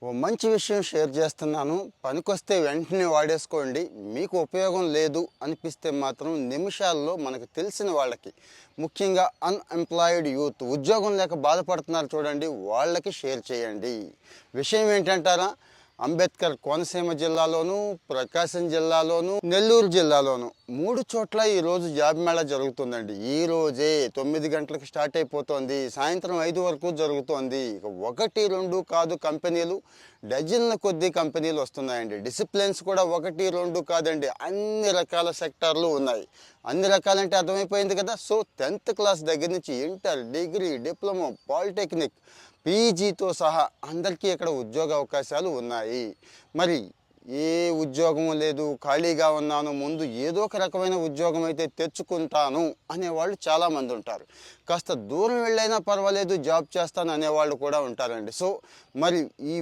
ఓ మంచి విషయం షేర్ చేస్తున్నాను. పనికొస్తే వెంటనే వాడేసుకోండి. మీకు ఉపయోగం లేదు అనిపిస్తే మాత్రం నిమిషాల్లో మనకు తెలిసిన వాళ్ళకి, ముఖ్యంగా అన్‌ఎంప్లాయిడ్ యూత్ ఉద్యోగం లేక బాధపడుతున్నారు చూడండి, వాళ్ళకి షేర్ చేయండి. విషయం ఏంటంటారా? అంబేద్కర్ కోనసీమ జిల్లాలోను, ప్రకాశం జిల్లాలోను, నెల్లూరు జిల్లాలోను 3 చోట్ల ఈరోజు జాబ్ మేళా జరుగుతుందండి. ఈ రోజే 9 గంటలకు స్టార్ట్ అయిపోతుంది, సాయంత్రం 5 వరకు జరుగుతోంది. ఇక 1, 2 కాదు కంపెనీలు, డజన్ల కొద్దీ కంపెనీలు వస్తున్నాయండి. డిసిప్లిన్స్ కూడా 1, 2 కాదండి, అన్ని రకాల సెక్టార్లు ఉన్నాయి. అన్ని రకాలంటే అర్థమైపోయింది కదా. సో 10th క్లాస్ దగ్గర నుంచి ఇంటర్, డిగ్రీ, డిప్లొమా, పాలిటెక్నిక్, పీజీతో సహా అందరికీ ఇక్కడ ఉద్యోగ అవకాశాలు ఉన్నాయి. మరి ఏ ఉద్యోగం లేదు, ఖాళీగా ఉన్నాను, ముందు ఏదో ఒక రకమైన ఉద్యోగం అయితే తెచ్చుకుంటాను అనేవాళ్ళు చాలామంది ఉంటారు. కాస్త దూరం వెళ్ళైనా పర్వాలేదు జాబ్ చేస్తాను అనేవాళ్ళు కూడా ఉంటారండి. సో మరి ఈ